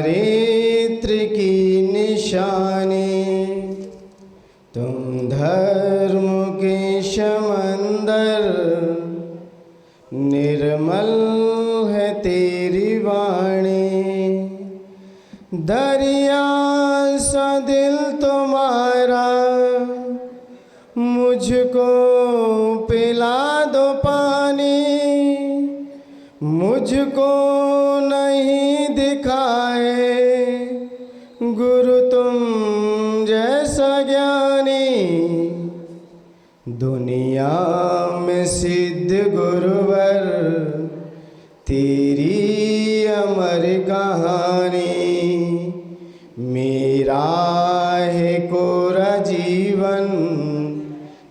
चारित्र की निशानी, तुम धर्म के समंदर, निर्मल है तेरी वाणी। दरिया सा दिल तुम्हारा, मुझको पिला दो पानी। मुझको नहीं दिखाए गुरु तुम जैसा ज्ञानी। दुनिया में सिद्ध गुरुवर, तेरी अमर कहानी। मेरा है कोरा जीवन,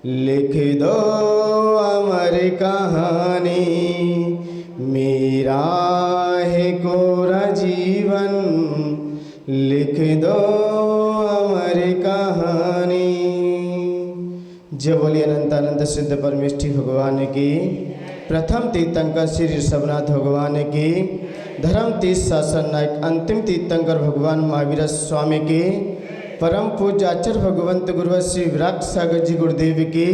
लिख दो अमर कहानी। मेरा है कोरा जीवन, लिख दो अमर कहानी। जय बोलिए अनंतानंद सिद्ध परमेष्ठी भगवान की। प्रथम तीर्थंकर श्री ऋषभनाथ भगवान की। धर्म तीर्थ शासन नायक अंतिम तीर्थंकर भगवान महावीर स्वामी की। परम पूज्य आचार्य भगवंत गुरु श्री विराट सागर जी गुरुदेव की।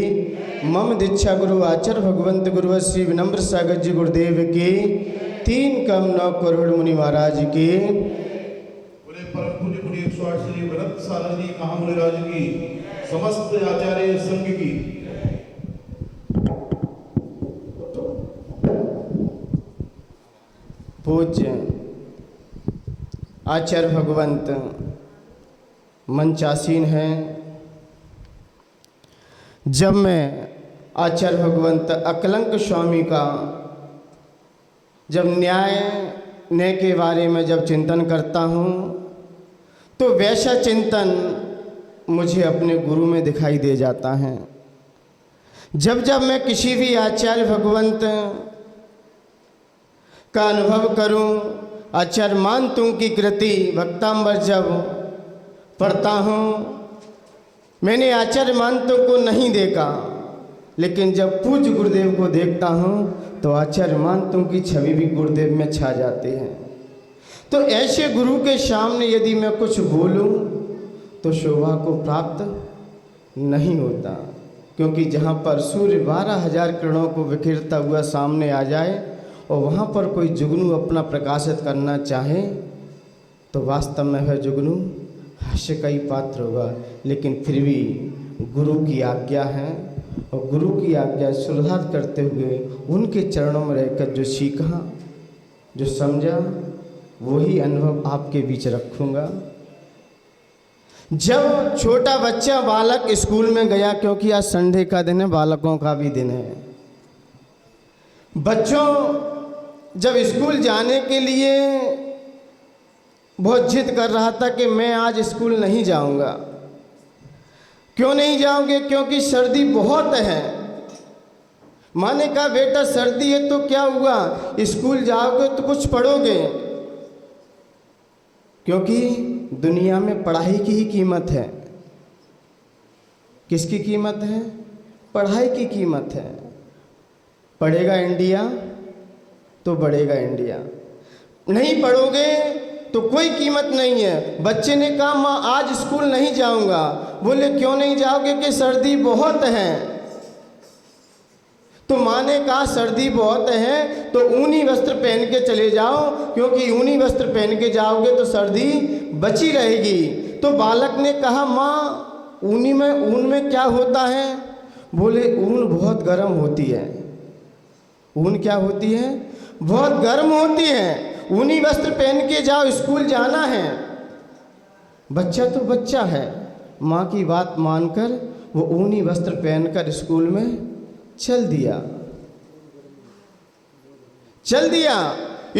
मम दीक्षा गुरु आचार्य भगवंत गुरु श्री विनम्र सागर जी गुरुदेव की। 3 कम 9 करोड़ मुनि महाराज की। बोले परम पूज्य मुनि 108 श्री विरत सागर जी महामुनिराज की। समस्त आचार्य संघ की। पूज्य आचार्य भगवंत मंचासीन हैं। जब मैं आचार्य भगवंत अकलंक स्वामी का जब न्याय के बारे में जब चिंतन करता हूँ, तो वैसा चिंतन मुझे अपने गुरु में दिखाई दे जाता है। जब जब मैं किसी भी आचार्य भगवंत का अनुभव करूं, आचार्य मानतु की कृति भक्तांबर जब पढ़ता हूँ, मैंने आचार्य मानतु को नहीं देखा, लेकिन जब पूज्य गुरुदेव को देखता हूँ तो आचार्य मानतु की छवि भी गुरुदेव में छा जाती है। तो ऐसे गुरु के सामने यदि मैं कुछ बोलूँ तो शोभा को प्राप्त नहीं होता, क्योंकि जहाँ पर सूर्य 12,000 किरणों को बिखेरता हुआ सामने आ जाए और वहाँ पर कोई जुगनू अपना प्रकाशित करना चाहे तो वास्तव में वह जुगनू हास्य का ही पात्र होगा। लेकिन फिर भी गुरु की आज्ञा है, और गुरु की आज्ञा सुधार करते हुए उनके चरणों में रहकर जो सीखा, जो समझा, वही अनुभव आपके बीच रखूँगा। जब छोटा बच्चा बालक स्कूल में गया, क्योंकि आज संडे का दिन है, बालकों का भी दिन है, बच्चों जब स्कूल जाने के लिए बहुत जिद कर रहा था कि मैं आज स्कूल नहीं जाऊंगा। क्यों नहीं जाओगे? क्योंकि सर्दी बहुत है। माँ ने कहा बेटा सर्दी है तो क्या हुआ, स्कूल जाओगे तो कुछ पढ़ोगे, क्योंकि दुनिया में पढ़ाई की ही कीमत है। किसकी कीमत है? पढ़ाई की कीमत है। पढ़ेगा इंडिया तो बढ़ेगा इंडिया, नहीं पढ़ोगे तो कोई कीमत नहीं है। बच्चे ने कहा माँ आज स्कूल नहीं जाऊंगा। बोले क्यों नहीं जाओगे? कि सर्दी बहुत है। तो माँ ने कहा सर्दी बहुत है तो ऊनी वस्त्र पहन के चले जाओ, क्योंकि ऊनी वस्त्र पहन के जाओगे तो सर्दी बची रहेगी। तो बालक ने कहा माँ ऊन में क्या होता है? बोले ऊन बहुत गर्म होती है। ऊन क्या होती है? बहुत गर्म होती है। ऊनी वस्त्र पहन के जाओ, स्कूल जाना है। बच्चा तो बच्चा है, माँ की बात मानकर वो ऊनी वस्त्र पहनकर स्कूल में चल दिया।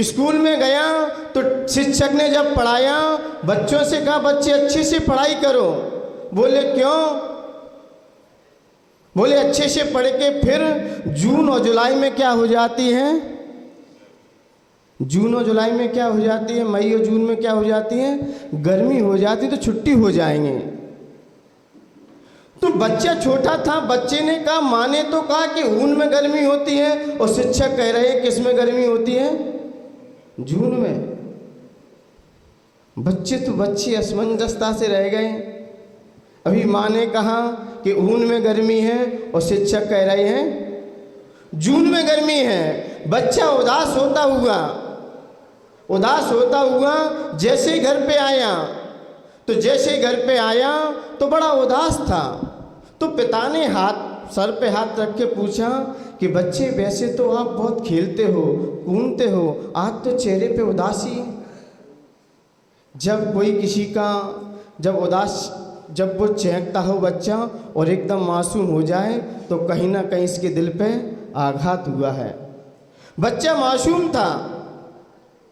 स्कूल में गया तो शिक्षक ने जब पढ़ाया, बच्चों से कहा बच्चे अच्छे से पढ़ाई करो। बोले क्यों? बोले अच्छे से पढ़ के फिर जून और जुलाई में क्या हो जाती है? जून और जुलाई में क्या हो जाती है? मई और जून में क्या हो जाती है? गर्मी हो जाती, तो छुट्टी हो जाएंगे। तो बच्चा छोटा था, बच्चे ने कहा माँ ने तो कहा कि ऊन में गर्मी होती है, और शिक्षक कह रहे हैं किस में गर्मी होती है? जून में। बच्चे तो बच्चे असमंजसता से रह गए। अभी माँ ने कहा कि ऊन में गर्मी है और शिक्षक कह रहे हैं जून में गर्मी है। बच्चा उदास होता हुआ जैसे ही घर पे आया तो बड़ा उदास था। तो पिता ने सर पे हाथ रख के पूछा कि बच्चे वैसे तो आप बहुत खेलते हो कूदते हो, आज तो चेहरे पे उदासी है। जब कोई किसी का जब वो चहकता हो बच्चा और एकदम मासूम हो जाए तो कहीं ना कहीं इसके दिल पे आघात हुआ है। बच्चा मासूम था,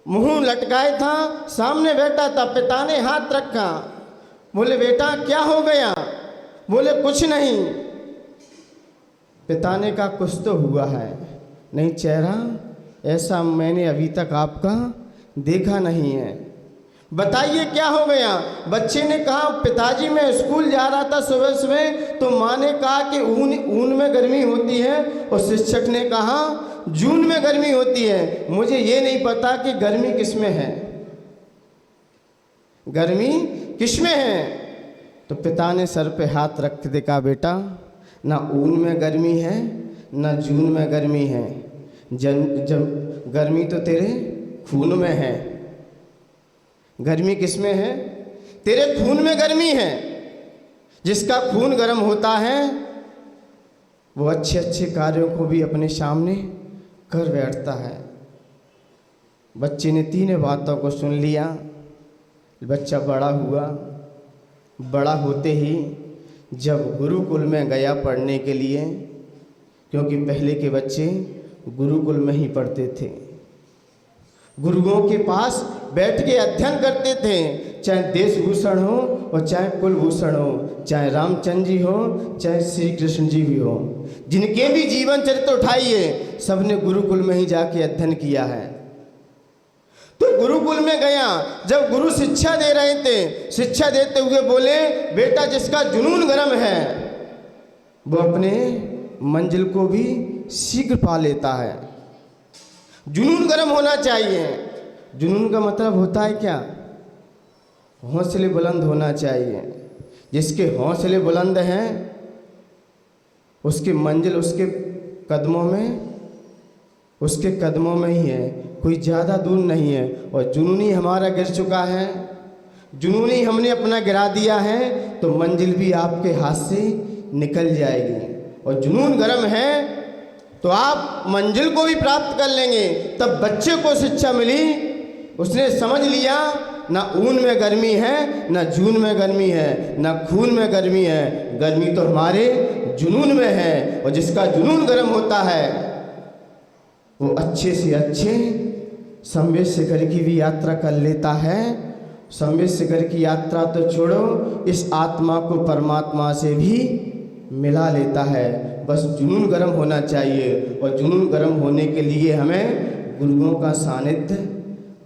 मुंह लटकाए था, सामने बैठा था। पिता ने हाथ रखा, बोले बेटा क्या हो गया? बोले कुछ नहीं। पिता ने कहा कुछ तो हुआ है। नहीं चेहरा ऐसा मैंने अभी तक आपका देखा नहीं है, बताइए क्या हो गया? बच्चे ने कहा पिताजी मैं स्कूल जा रहा था सुबह सुबह तो माँ ने कहा कि ऊन में गर्मी होती है और शिक्षक ने कहा जून में गर्मी होती है। मुझे ये नहीं पता कि गर्मी किस में है, गर्मी किस में है। तो पिता ने सर पे हाथ रख के देखा बेटा ना ऊन में गर्मी है ना जून में गर्मी है, जब गर्मी तो तेरे खून में है। गर्मी किस में है? तेरे खून में गर्मी है। जिसका खून गर्म होता है वो अच्छे अच्छे कार्यों को भी अपने सामने कर बैठता है। बच्चे ने तीनों बातों को सुन लिया। बच्चा बड़ा हुआ, बड़ा होते ही जब गुरुकुल में गया पढ़ने के लिए, क्योंकि पहले के बच्चे गुरुकुल में ही पढ़ते थे, गुरुओं के पास बैठ के अध्ययन करते थे, चाहे देशभूषण हो और चाहे कुलभूषण हो, चाहे रामचंद्र जी हो चाहे श्री कृष्ण जी भी हो, जिनके भी जीवन चरित्र उठाइए सबने गुरुकुल में ही जाके अध्ययन किया है। तो गुरुकुल में गया, जब गुरु शिक्षा दे रहे थे, शिक्षा देते हुए बोले बेटा जिसका जुनून गर्म है वो अपने मंजिल को भी शीघ्र पा लेता है। जुनून गर्म होना चाहिए। जुनून का मतलब होता है क्या? हौसले बुलंद होना चाहिए। जिसके हौसले बुलंद हैं उसकी मंजिल उसके कदमों में ही है, कोई ज़्यादा दूर नहीं है। और जुनूनी हमारा गिर चुका है, जुनूनी हमने अपना गिरा दिया है तो मंजिल भी आपके हाथ से निकल जाएगी। और जुनून गर्म है तो आप मंजिल को भी प्राप्त कर लेंगे। तब बच्चे को शिक्षा मिली, उसने समझ लिया ना ऊन में गर्मी है ना जून में गर्मी है ना खून में गर्मी है, गर्मी तो हमारे जुनून में है। और जिसका जुनून गर्म होता है वो अच्छे से अच्छे संवेद शिखर की भी यात्रा कर लेता है। संवेद शिखर की यात्रा तो छोड़ो, इस आत्मा को परमात्मा से भी मिला लेता है। बस जुनून गर्म होना चाहिए। और जुनून गर्म होने के लिए हमें गुरुओं का सानिध्य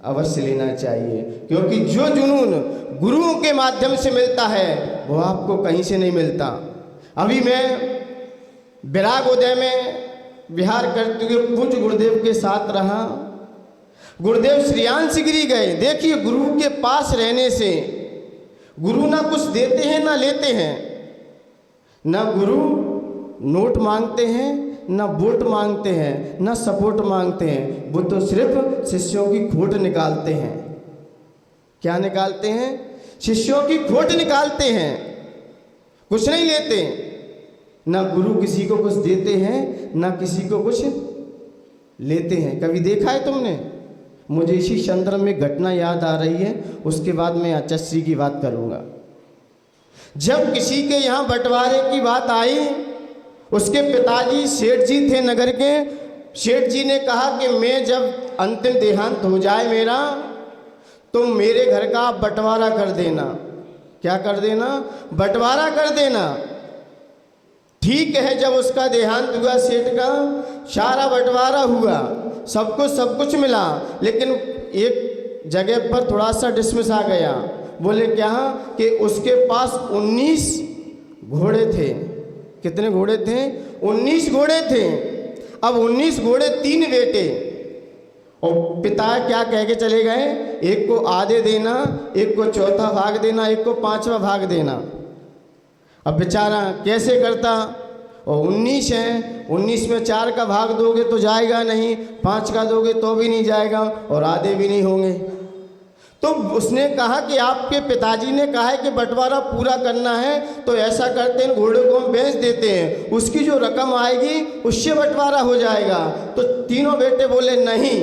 अवश्य लेना चाहिए, क्योंकि जो जुनून गुरुओं के माध्यम से मिलता है वो आपको कहीं से नहीं मिलता। अभी मैं विराग उदय में विहार करते हुए पूज्य गुरुदेव के साथ रहा। गुरुदेव श्रीयांश गिरी गए। देखिए गुरु के पास रहने से गुरु ना कुछ देते हैं ना लेते हैं, ना गुरु नोट मांगते हैं ना वोट मांगते हैं ना सपोर्ट मांगते हैं। वो तो सिर्फ शिष्यों की खोट निकालते हैं। क्या निकालते हैं? शिष्यों की खोट निकालते हैं, कुछ नहीं लेते। ना गुरु किसी को कुछ देते हैं ना किसी को कुछ लेते हैं। कभी देखा है तुमने? मुझे इसी संदर्भ में घटना याद आ रही है, उसके बाद मैं आचार्य की बात करूँगा। जब किसी के यहाँ बंटवारे की बात आई, उसके पिताजी सेठ जी थे नगर के। सेठ जी ने कहा कि मैं जब अंतिम देहांत हो जाए मेरा, तो मेरे घर का आप बंटवारा कर देना। क्या कर देना? बंटवारा कर देना। ठीक है, जब उसका देहांत हुआ सेठ का, सारा बंटवारा हुआ, सबको सब कुछ मिला, लेकिन एक जगह पर थोड़ा सा डिसमिस आ गया। बोले क्या? कि उसके पास 19 घोड़े थे। कितने घोड़े थे? 19 घोड़े थे। अब 19 घोड़े 3 बेटे और पिता क्या कह के चले गए, एक को आधे देना, एक को चौथा भाग देना, एक को पांचवा भाग देना। अब बेचारा कैसे करता, और 19 हैं, 19 में 4 का भाग दोगे तो जाएगा नहीं, 5 का दोगे तो भी नहीं जाएगा, और आधे भी नहीं होंगे। तो उसने कहा कि आपके पिताजी ने कहा है कि बंटवारा पूरा करना है, तो ऐसा करते हैं घोड़े को हम बेच देते हैं, उसकी जो रकम आएगी उससे बंटवारा हो जाएगा। तो तीनों बेटे बोले नहीं,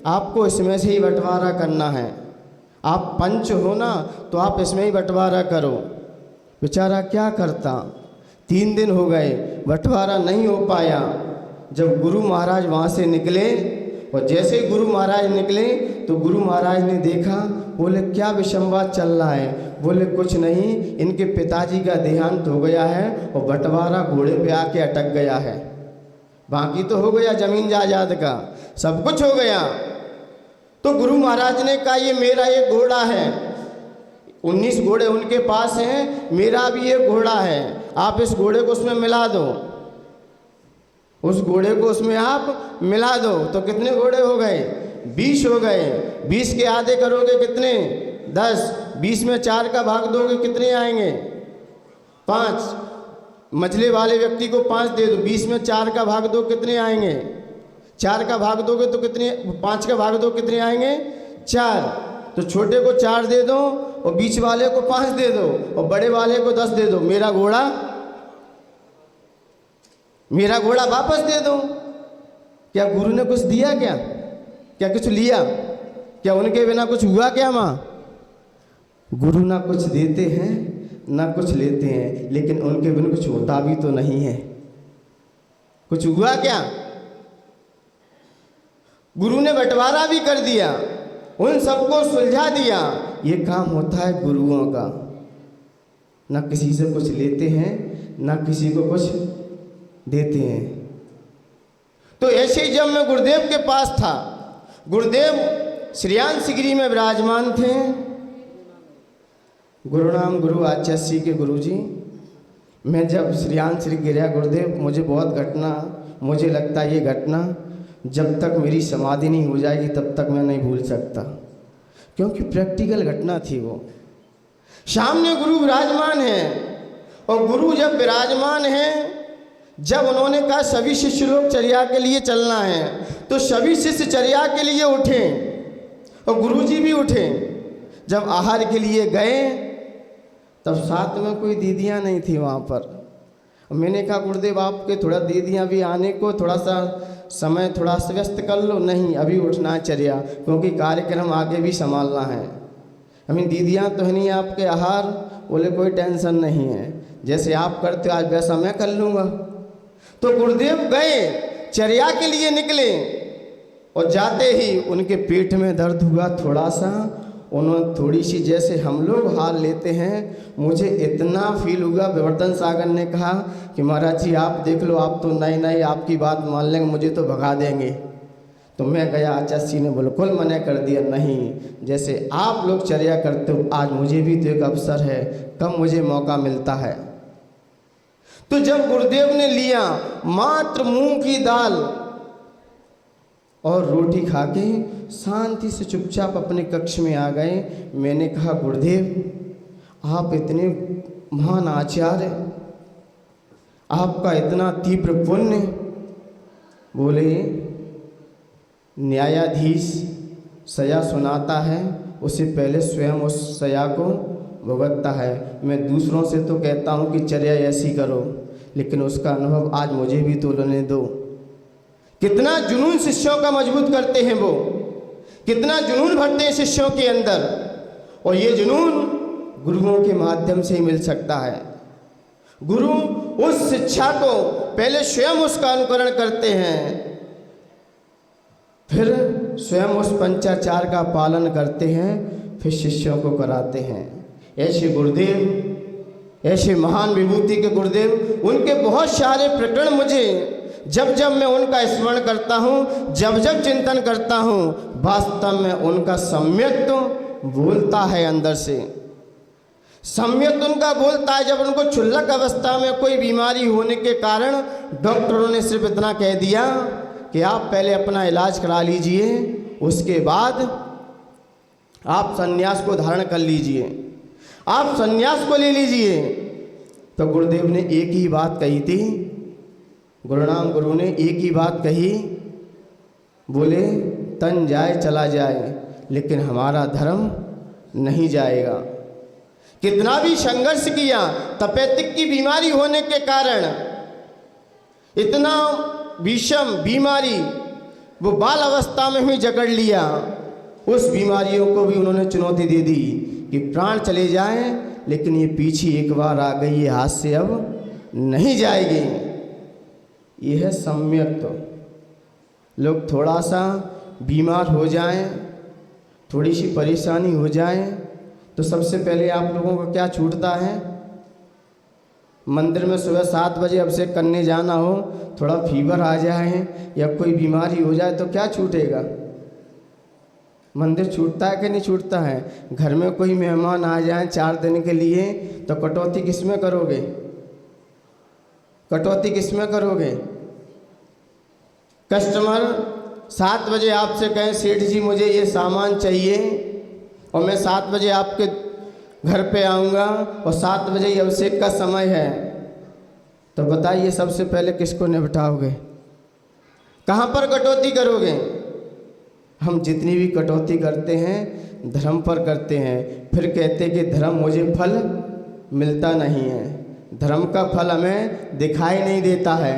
आपको इसमें से ही बंटवारा करना है, आप पंच हो ना, तो आप इसमें ही बंटवारा करो। बेचारा क्या करता, 3 दिन हो गए, बंटवारा नहीं हो पाया। जब गुरु महाराज वहाँ से निकले, और जैसे ही गुरु महाराज निकले तो गुरु महाराज ने देखा, बोले क्या विषमवाद चल रहा है? बोले कुछ नहीं, इनके पिताजी का देहांत हो गया है और बंटवारा घोड़े पे आके अटक गया है। बाकी तो हो गया जमीन जायदाद का, सब कुछ हो गया। तो गुरु महाराज ने कहा ये मेरा एक घोड़ा है, 19 घोड़े उनके पास हैं, मेरा भी एक घोड़ा है, आप इस घोड़े को उसमें मिला दो, उस घोड़े को उसमें आप मिला दो। तो कितने घोड़े हो गए? 20 हो गए। 20 के आधे करोगे कितने? 10। 20 में 4 का भाग दोगे कितने आएंगे? 5। मछली वाले व्यक्ति को 5 दे दो, 20 में 4 का भाग दो कितने आएंगे? 4 का भाग दोगे तो कितने, 5 का भाग दो कितने आएंगे? 4। तो छोटे को 4 दे दो और बीच वाले को 5 दे दो और बड़े वाले को 10 दे दो। मेरा घोड़ा वापस दे दो। क्या गुरु ने कुछ दिया? क्या कुछ लिया? क्या उनके बिना कुछ हुआ क्या माँ? गुरु ना कुछ देते हैं ना कुछ लेते हैं, लेकिन उनके बिना कुछ होता भी तो नहीं है। कुछ हुआ क्या? गुरु ने बंटवारा भी कर दिया, उन सबको सुलझा दिया। ये काम होता है गुरुओं का, ना किसी से कुछ लेते हैं ना किसी को कुछ देते हैं। तो ऐसे ही जब मैं गुरुदेव के पास था, गुरुदेव श्रीयांशगिरी में विराजमान थे। गुरु नाम गुरु आचार्य के गुरु जी, मैं जब श्रीयांशगिरी गिरा गुरुदेव, मुझे लगता है ये घटना जब तक मेरी समाधि नहीं हो जाएगी तब तक मैं नहीं भूल सकता, क्योंकि प्रैक्टिकल घटना थी वो। सामने गुरु विराजमान है, और गुरु जब विराजमान है, जब उन्होंने कहा सभी शिष्य लोग चर्या के लिए चलना है, तो सभी शिष्य चर्या के लिए उठे और गुरुजी भी उठे। जब आहार के लिए गए तब साथ में कोई दीदियां नहीं थी वहाँ पर। मैंने कहा गुरुदेव आपके थोड़ा दीदियां भी आने को, थोड़ा सा समय थोड़ा सा व्यस्त कर लो। नहीं, अभी उठना है चर्या, क्योंकि कार्यक्रम आगे भी संभालना है। हमें दीदियां तो है नहीं आपके आहार। बोले कोई टेंशन नहीं है, जैसे आप करते हो आज वैसा मैं कर लूँगा। तो गुरुदेव गए, चर्या के लिए निकले, और जाते ही उनके पेट में दर्द हुआ थोड़ा सा। उन्होंने थोड़ी सी, जैसे हम लोग हार लेते हैं, मुझे इतना फील हुआ। विवर्धन सागर ने कहा कि महाराज जी आप देख लो, आप तो नहीं आपकी बात मान लेंगे, मुझे तो भगा देंगे। तो मैं गया, आचार्य ने बिल्कुल मना कर दिया, नहीं, जैसे आप लोग चर्या करते हो, आज मुझे भी तो एक अवसर है, कब मुझे मौका मिलता है। तो जब गुरुदेव ने लिया, मात्र मूंग की दाल और रोटी खा के शांति से चुपचाप अपने कक्ष में आ गए। मैंने कहा गुरुदेव आप इतने महान आचार्य, आपका इतना तीव्र पुण्य। बोले न्यायाधीश सजा सुनाता है, उससे पहले स्वयं उस सजा को भुगतता है। मैं दूसरों से तो कहता हूँ कि चर्या ऐसी करो, लेकिन उसका अनुभव आज मुझे भी तो लेने दो। कितना जुनून शिष्यों का मजबूत करते हैं वो, कितना जुनून भरते हैं शिष्यों के अंदर, और ये जुनून गुरुओं के माध्यम से ही मिल सकता है। गुरु उस शिक्षा को पहले स्वयं उसका अनुकरण करते हैं, फिर स्वयं उस पंचाचार का पालन करते हैं, फिर शिष्यों को कराते हैं। ऐसे गुरुदेव, ऐसे महान विभूति के गुरुदेव, उनके बहुत सारे प्रकरण मुझे जब जब मैं उनका स्मरण करता हूँ, जब जब चिंतन करता हूँ, वास्तव में उनका सम्यक तो बोलता है अंदर से। सम्यक उनका बोलता है। जब उनको क्षुल्लक अवस्था में कोई बीमारी होने के कारण डॉक्टरों ने सिर्फ इतना कह दिया कि आप पहले अपना इलाज करा लीजिए उसके बाद आप सन्यास को धारण कर लीजिए, आप सन्यास को ले लीजिए। तो गुरुदेव ने एक ही बात कही थी, गुरुनाम गुरु ने एक ही बात कही, बोले तन जाए चला जाए लेकिन हमारा धर्म नहीं जाएगा। कितना भी संघर्ष किया, तपेदिक की बीमारी होने के कारण इतना विषम बीमारी वो बाल अवस्था में ही जकड़ लिया। उस बीमारियों को भी उन्होंने चुनौती दे दी कि प्राण चले जाएं लेकिन ये पीछे एक बार आ गई, ये हाथ से अब नहीं जाएगी। ये है सम्यक। लोग थोड़ा सा बीमार हो जाएं, थोड़ी सी परेशानी हो जाए तो सबसे पहले आप लोगों को क्या छूटता है? मंदिर में सुबह 7 बजे अभिषेक करने जाना हो, थोड़ा फीवर आ जाए या कोई बीमारी हो जाए तो क्या छूटेगा? मंदिर छूटता है कि नहीं छूटता है? घर में कोई मेहमान आ जाए 4 दिन के लिए तो कटौती किस में करोगे? कटौती किस में करोगे? कस्टमर 7 बजे आपसे कहें सेठ जी मुझे ये सामान चाहिए और मैं 7 बजे आपके घर पे आऊँगा और 7 बजे अभिषेक का समय है, तो बताइए सबसे पहले किसको निपटाओगे? कहाँ पर कटौती करोगे? हम जितनी भी कटौती करते हैं धर्म पर करते हैं, फिर कहते कि धर्म मुझे फल मिलता नहीं है। धर्म का फल हमें दिखाई नहीं देता है,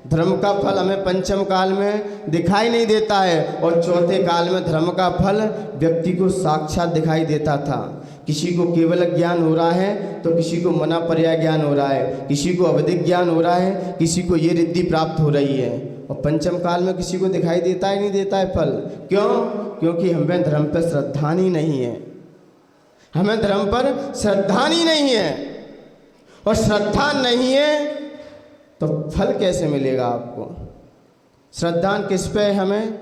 धर्म का फल हमें पंचम काल में दिखाई नहीं देता है और चौथे काल में धर्म का फल व्यक्ति को साक्षात दिखाई देता था। किसी को केवल ज्ञान हो रहा है तो किसी को मना पर्याय ज्ञान हो रहा है, किसी को अवधिक ज्ञान हो रहा है, किसी को ये रिद्धि प्राप्त हो रही है। और पंचम काल में किसी को दिखाई देता ही नहीं देता है फल। क्यों? क्योंकि हमें धर्म पर श्रद्धा ही नहीं है, हमें धर्म पर श्रद्धा ही नहीं है। और श्रद्धा नहीं है तो फल कैसे मिलेगा आपको? श्रद्धान किस पे है? हमें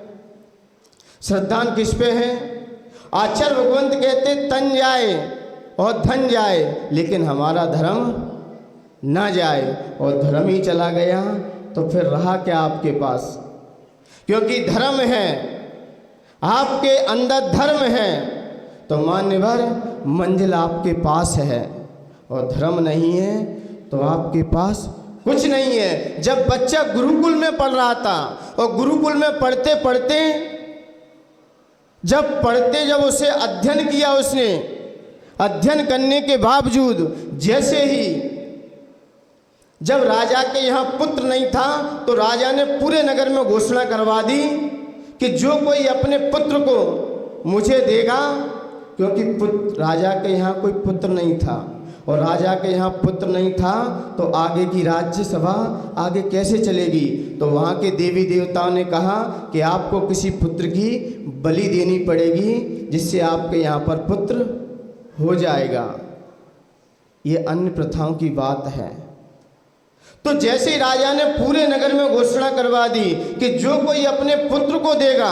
श्रद्धान किस पे है? आचार्य भगवंत कहते तन जाए और धन जाए लेकिन हमारा धर्म ना जाए। और धर्म ही चला गया तो फिर रहा क्या आपके पास? क्योंकि धर्म है, आपके अंदर धर्म है तो मान्यवर मंजिल आपके पास है, और धर्म नहीं है तो आपके पास कुछ नहीं है। जब बच्चा गुरुकुल में पढ़ रहा था और गुरुकुल में पढ़ते पढ़ते जब उसे अध्ययन किया, उसने अध्ययन करने के बावजूद जैसे ही जब राजा के यहाँ पुत्र नहीं था तो राजा ने पूरे नगर में घोषणा करवा दी कि जो कोई अपने पुत्र को मुझे देगा, क्योंकि राजा के यहाँ कोई पुत्र नहीं था और राजा के यहाँ पुत्र नहीं था तो आगे की राज्यसभा आगे कैसे चलेगी? तो वहाँ के देवी देवताओं ने कहा कि आपको किसी पुत्र की बलि देनी पड़ेगी जिससे आपके यहाँ पर पुत्र हो जाएगा। ये अन्य प्रथाओं की बात है। तो जैसे ही राजा ने पूरे नगर में घोषणा करवा दी कि जो कोई अपने पुत्र को देगा,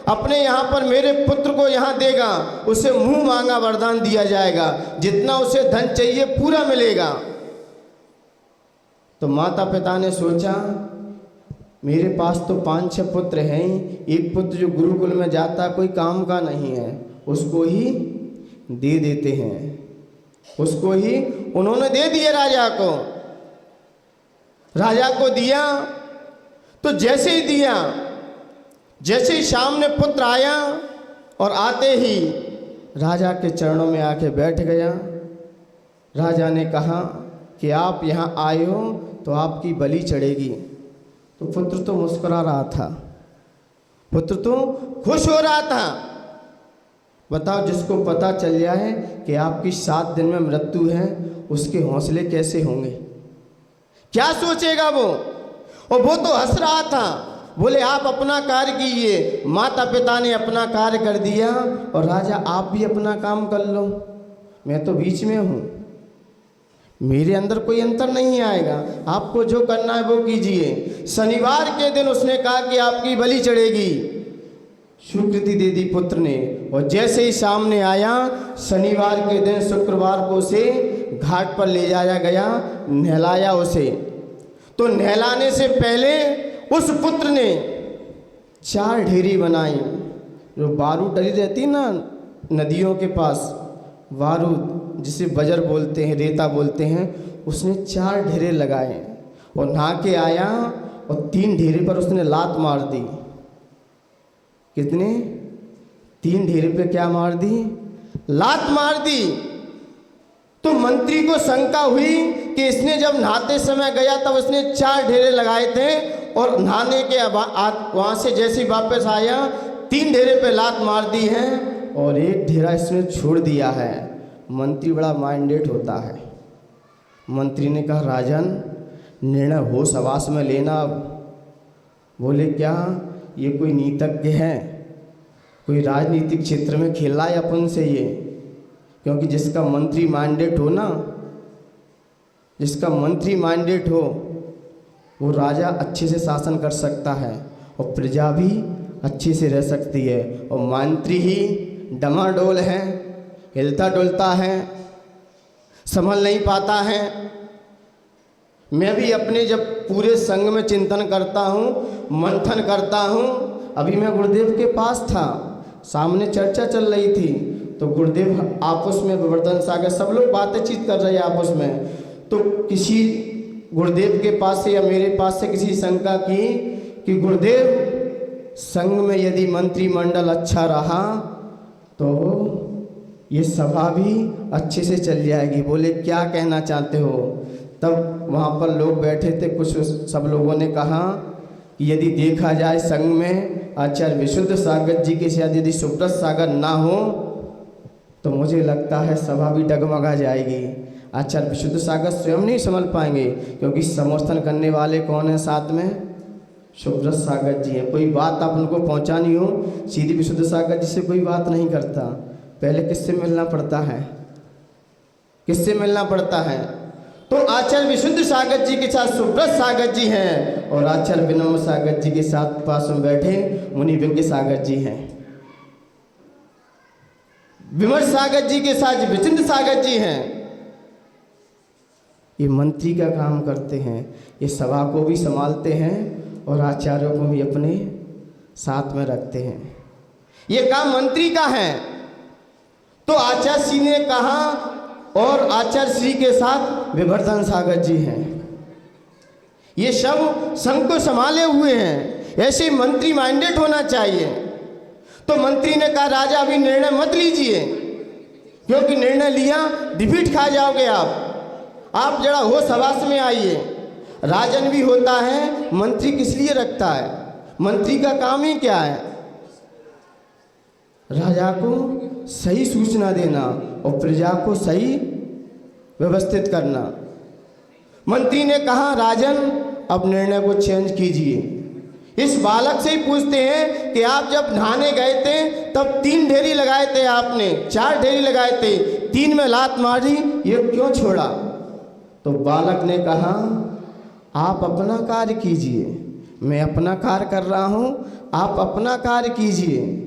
अपने यहाँ पर मेरे पुत्र को यहाँ देगा, उसे मुंह मांगा वरदान दिया जाएगा, जितना उसे धन चाहिए पूरा मिलेगा। तो माता पिता ने सोचा मेरे पास तो 5-6 पुत्र हैं, एक पुत्र जो गुरुकुल में जाता कोई काम का नहीं है, उसको ही दे देते हैं। उसको ही उन्होंने दे दिया राजा को। राजा को दिया तो जैसे ही दिया, जैसे ही सामने पुत्र आया और आते ही राजा के चरणों में आके बैठ गया। राजा ने कहा कि आप यहाँ आए हो तो आपकी बलि चढ़ेगी। तो पुत्र तो मुस्कुरा रहा था, पुत्र तो खुश हो रहा था। बताओ, जिसको पता चल जाए कि आपकी 7 दिन में मृत्यु है, उसके हौसले कैसे होंगे? क्या सोचेगा वो? और वो तो हंस रहा था, बोले आप अपना कार्य कीजिए। माता पिता ने अपना कार्य कर दिया और राजा आप भी अपना काम कर लो, मैं तो बीच में हूँ, मेरे अंदर कोई अंतर नहीं आएगा, आपको जो करना है वो कीजिए। शनिवार के दिन उसने कहा कि आपकी बलि चढ़ेगी। स्वीकृति दे दी पुत्र ने। और जैसे ही सामने आया, शनिवार के दिन शुक्रवार को उसे घाट पर ले जाया गया, नहलाया उसे। तो नहलाने से पहले उस पुत्र ने 4 ढेरी बनाई, जो बारूद डली रहती ना नदियों के पास, बारूद जिसे बजर बोलते हैं, रेता बोलते हैं, उसने 4 ढेरे लगाए और नहा के आया और 3 ढेरे पर उसने लात मार दी। कितने? 3 ढेरे पे क्या मार दी? लात मार दी। तो मंत्री को शंका हुई कि इसने जब नहाते समय गया तब उसने 4 ढेरे लगाए थे और नहाने के वहाँ से जैसे वापस आया 3 ढेरे पे लात मार दी है और 1 ढेरा इसने छोड़ दिया है। मंत्री बड़ा माइंडेड होता है। मंत्री ने कहा राजन, निर्णय होश हवास में लेना। अब बोले क्या ये कोई नीतज्ञ है, कोई राजनीतिक क्षेत्र में खेला है अपन से ये? क्योंकि जिसका मंत्री माइंडेड हो ना, जिसका मंत्री माइंडेड हो वो राजा अच्छे से शासन कर सकता है और प्रजा भी अच्छे से रह सकती है। और मंत्री ही डमाडोल है, हिलता डुलता है, संभल नहीं पाता है। मैं भी अपने जब पूरे संघ में चिंतन करता हूँ, मंथन करता हूँ। अभी मैं गुरुदेव के पास था, सामने चर्चा चल रही थी, तो गुरुदेव आपस में गोवर्धन सागर सब लोग बातचीत कर रहे हैं आपस में। तो किसी गुरुदेव के पास से या मेरे पास से किसी शंका की कि गुरुदेव संघ में यदि मंत्रिमंडल अच्छा रहा तो ये सभा भी अच्छे से चल जाएगी। बोले क्या कहना चाहते हो? तब वहाँ पर लोग बैठे थे, कुछ सब लोगों ने कहा कि यदि देखा जाए संघ में आचार्य विशुद्ध सागर जी के साथ यदि सुब्रत सागर ना हो तो मुझे लगता है सभा भी डगमगा जाएगी। आचार्य विशुद्ध सागर स्वयं नहीं संभल पाएंगे, क्योंकि समर्थन करने वाले कौन है साथ में? सुब्रत सागर जी हैं। कोई बात आप उनको पहुंचानी हो, सीधी विशुद्ध सागर जी से कोई बात नहीं करता, पहले किससे मिलना पड़ता है? किससे मिलना पड़ता है? तो आचार्य विशुद्ध सागर जी के साथ सुब्रत सागर जी हैं और आचार्य विनम्र सागर जी के साथ पास में बैठे मुनि विज्ञ सागर जी हैं। विमर्श सागर जी के साथ विचिंत सागर जी हैं। ये मंत्री का काम करते हैं, ये सभा को भी संभालते हैं और आचार्यों को भी अपने साथ में रखते हैं। ये काम मंत्री का है। तो आचार्य श्री ने कहा और आचार्य श्री के साथ विवर्धन सागर जी हैं। ये सब संघ को संभाले हुए हैं। ऐसे मंत्री माइंडेड होना चाहिए। तो मंत्री ने कहा राजा अभी निर्णय मत लीजिए, क्योंकि निर्णय लिया डिफीट खा जाओगे आप जरा होश हवास में आइए। राजन भी होता है, मंत्री किस लिए रखता है? मंत्री का काम ही क्या है? राजा को सही सूचना देना और प्रजा को सही व्यवस्थित करना। मंत्री ने कहा राजन अब निर्णय को चेंज कीजिए। इस बालक से ही पूछते हैं कि आप जब नहाने गए थे तब 3 ढेरी लगाए थे आपने, 4 ढेरी लगाए थे, 3 में लात मारी, ये क्यों छोड़ा? तो बालक ने कहा आप अपना कार्य कीजिए, मैं अपना कार्य कर रहा हूँ, आप अपना कार्य कीजिए।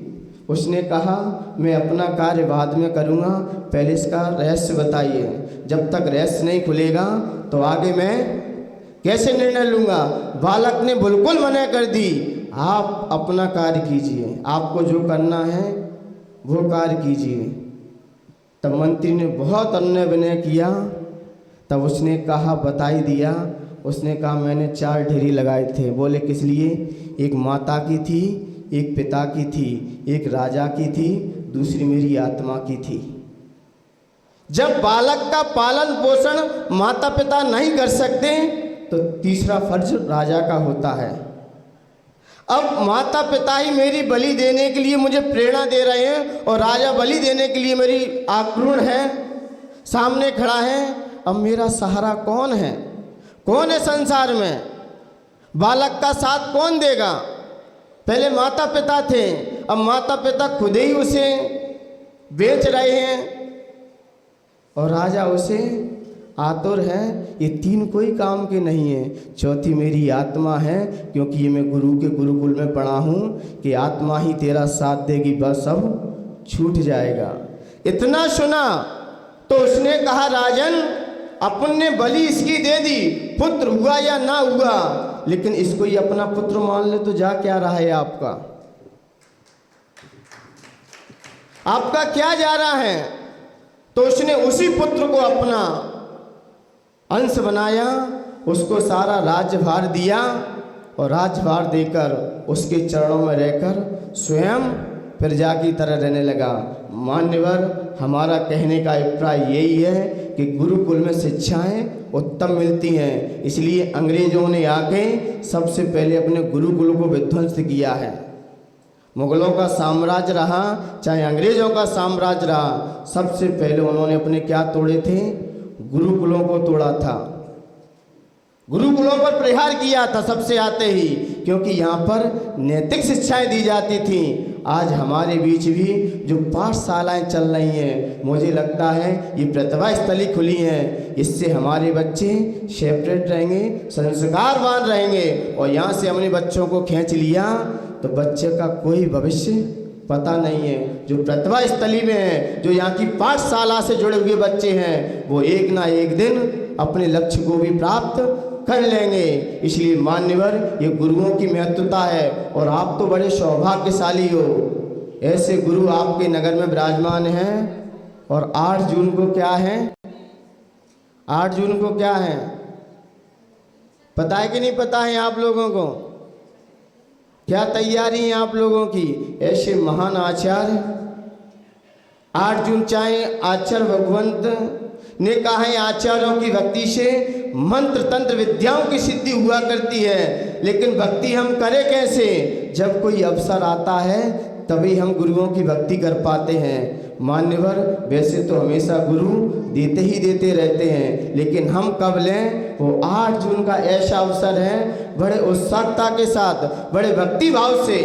उसने कहा मैं अपना कार्य बाद में करूँगा, पहले इसका रहस्य बताइए। जब तक रहस्य नहीं खुलेगा तो आगे मैं कैसे निर्णय लूँगा? बालक ने बिल्कुल मना कर दी, आप अपना कार्य कीजिए, आपको जो करना है वो कार्य कीजिए। तब मंत्री ने बहुत अन्य विनय किया। तब उसने कहा बताई दिया। उसने कहा मैंने 4 ढेरी लगाए थे। बोले किस लिए? एक माता की थी, एक पिता की थी, एक राजा की थी, दूसरी मेरी आत्मा की थी। जब बालक का पालन पोषण माता पिता नहीं कर सकते तो तीसरा फर्ज राजा का होता है। अब माता पिता ही मेरी बलि देने के लिए मुझे प्रेरणा दे रहे हैं और राजा बलि देने के लिए मेरी आक्रूण है, सामने खड़ा है। अब मेरा सहारा कौन है? कौन है संसार में? बालक का साथ कौन देगा? पहले माता पिता थे, अब माता पिता खुद ही उसे बेच रहे हैं और राजा उसे आतुर है। ये 3 कोई काम के नहीं है। चौथी मेरी आत्मा है, क्योंकि ये मैं गुरु के गुरुकुल में पढ़ा हूँ कि आत्मा ही तेरा साथ देगी, बस सब छूट जाएगा। इतना सुना तो उसने कहा राजन अपन ने बलि इसकी दे दी, पुत्र हुआ या ना हुआ, लेकिन इसको ये अपना पुत्र मान ले तो जा क्या रहा है आपका? आपका क्या जा रहा है? तो उसने उसी पुत्र को अपना अंश बनाया, उसको सारा राज्यभार दिया और राज्यभार देकर उसके चरणों में रहकर स्वयं प्रजा की तरह रहने लगा। मान्यवर, हमारा कहने का अभिप्राय यही है कि गुरुकुल में शिक्षाएं उत्तम मिलती हैं, इसलिए अंग्रेजों ने आके सबसे पहले अपने गुरुकुल को विध्वंस किया है। मुगलों का साम्राज्य रहा चाहे अंग्रेजों का साम्राज्य रहा, सबसे पहले उन्होंने अपने क्या तोड़े थे? गुरुकुलों को तोड़ा था, गुरुकुलों पर प्रहार किया था सबसे आते ही, क्योंकि यहाँ पर नैतिक शिक्षाएं दी जाती थीं। आज हमारे बीच भी जो पाठशालाएं चल रही हैं, मुझे लगता है ये प्रतिभा स्थली खुली हैं, इससे हमारे बच्चे सेपरेट रहेंगे, संस्कारवान रहेंगे। और यहाँ से हमने बच्चों को खींच लिया तो बच्चे का कोई भविष्य पता नहीं है। जो प्रतिभा स्थली में है, जो यहाँ की पाठशाला से जुड़े हुए बच्चे हैं, वो एक ना एक दिन अपने लक्ष्य को भी प्राप्त कर लेंगे। इसलिए मान्यवर, ये गुरुओं की महत्वता है और आप तो बड़े सौभाग्यशाली हो, ऐसे गुरु आपके नगर में विराजमान हैं। और 8 जून को क्या है? 8 जून को क्या है पता है कि नहीं पता है आप लोगों को? क्या तैयारी है आप लोगों की? ऐसे महान आचार्य 8 जून चाहे आचार्य भगवंत ने कहा है, आचार्यों की भक्ति से मंत्र तंत्र विद्याओं की सिद्धि हुआ करती है। लेकिन भक्ति हम करें कैसे? जब कोई अवसर आता है तभी हम गुरुओं की भक्ति कर पाते हैं। मान्यवर, वैसे तो हमेशा गुरु देते ही देते रहते हैं, लेकिन हम कब लें? वो 8 जून का ऐसा अवसर है, बड़े उत्साहता के साथ, बड़े भक्ति भाव से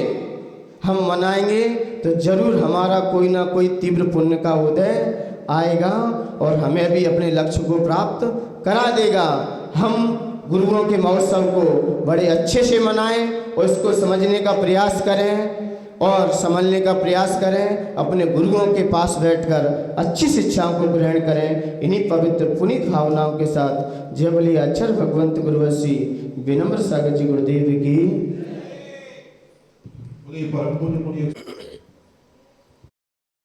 हम मनाएंगे तो जरूर हमारा कोई ना कोई तीव्र पुण्य का उदय आएगा और हमें भी अपने लक्ष्य को प्राप्त करा देगा। हम गुरुओं के महोत्सव को बड़े अच्छे से मनाएं और इसको समझने का प्रयास करें और समझने का प्रयास करें। अपने गुरुओं के पास बैठकर अच्छी शिक्षाओं को ग्रहण करें। इन्हीं पवित्र पुनीत भावनाओं के साथ जय बोले आचार्य भगवंत गुरुवशी विनम्र सागर जी गुरुदेव की। परम पूज्य